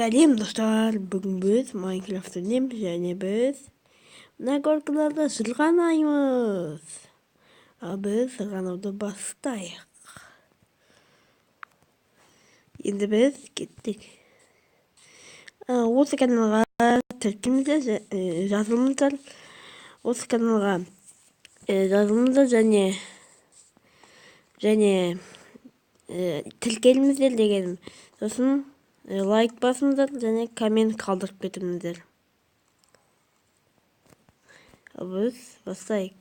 Сәлем достар, бүгін біз Майнкрафт ойнаймыз және біз мына горкаларда сырғанаймыз. Ал біз сырғанауды бастайық. Енді біз кеттік. Осы каналға тіркеліңіздер, жазылыңыздар. Осы каналға жазылыңыздар және тіркеліңіздер дегенім. Сосын лайк басыңыздар және коммент қалдырып кетіңіздер. Біз бастайық.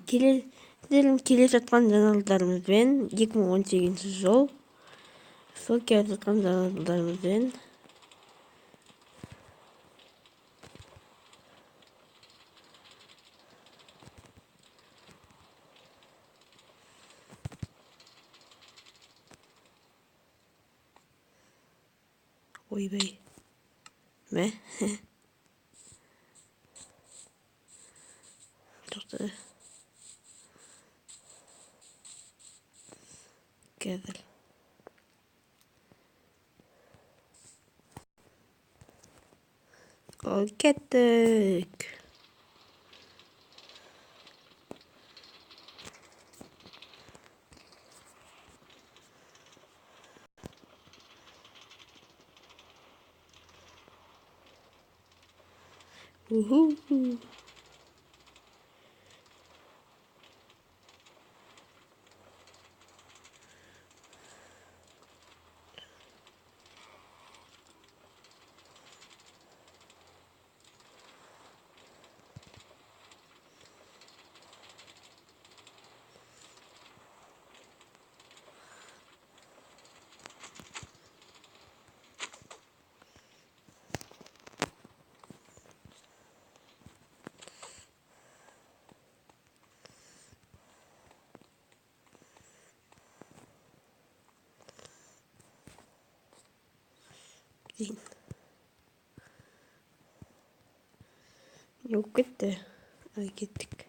Келе жатқан жаңалықтарымызбен 2018 жыл. Сол келе жатқан жаңалықтарымызбен ойбай. Мә? Тоқты. Қазір. Ал кеттік. Уху. Yok gitti. Ay gittik.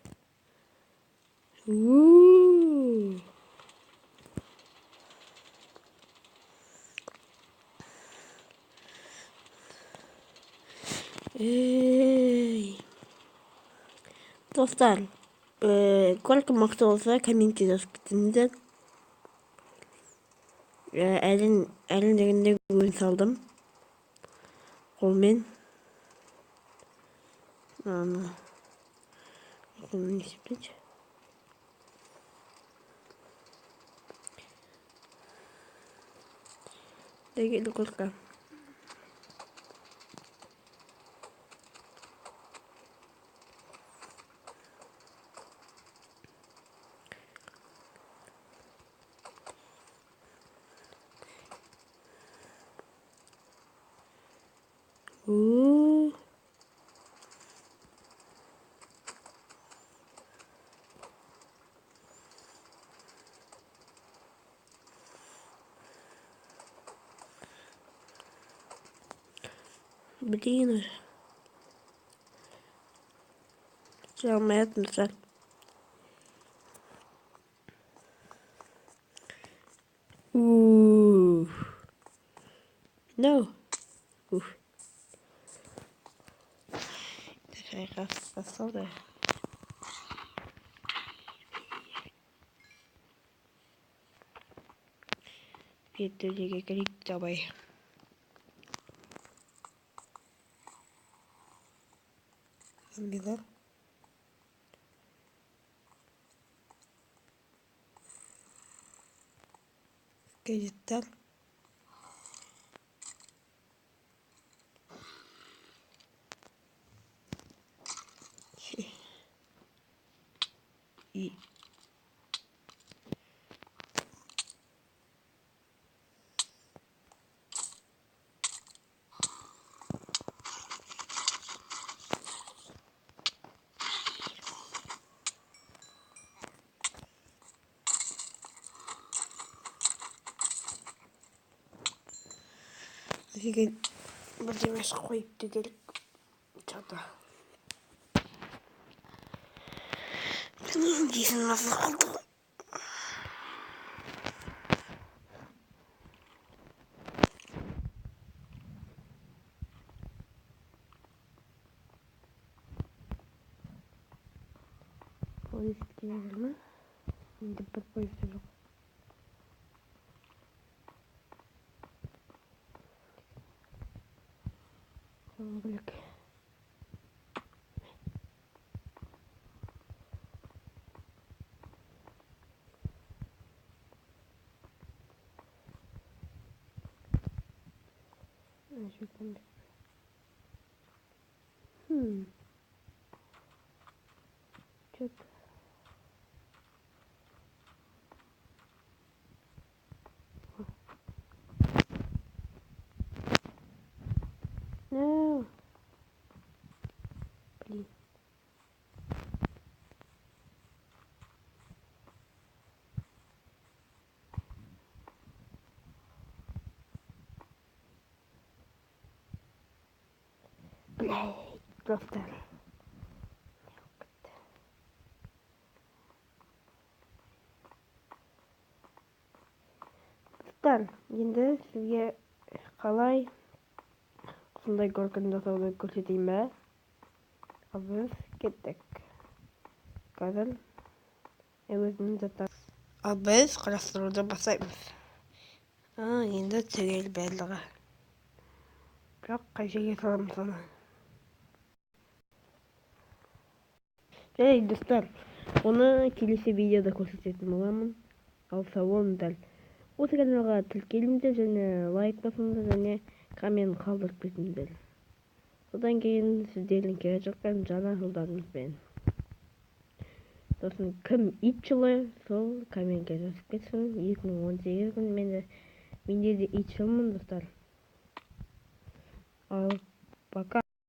Dostlar, сколько мықты болса комментке жазып кетіңіздер. Әлін дегенде өн салдым. Қолмен. Қолмен есептейді. Дегелі қорқа. Блин. Жалмаятын сәт. No. Шайға басалды. Беттілдеге клик табай. Зомбилар. Скелеттер. И деген бірдемес қойыпты делік чата. Дейсің насыл қалды. Polis gelir mi? Şimdi bir polis yok. Sembolik. Şuradan bir. Çok. No. Please. Blade. Dostlar. Dostlar. Şimdi sizge kalay qanday ko'rkini жасауды ko'rsatayım be. Biz ketdik. Қазір өзінің заттары. Ал біз құрастыруды бастаймыз. Енді түгел барлығы. Бірақ қай жерге саламыз оны? Достар, оны келесі видеода көрсететін боламын. Ал салон дәл. Осы каналға тіркеліңдер және лайк басыңдар және коммент қалдырып кетіңдер. Содан кейін сіздердің келе жатқан жаңа жылдарыңызбен. Сосын кім ит жылы, сол комментке жазып кетсін. 2018 күн менде де ит жылмын, достар. Ал пока.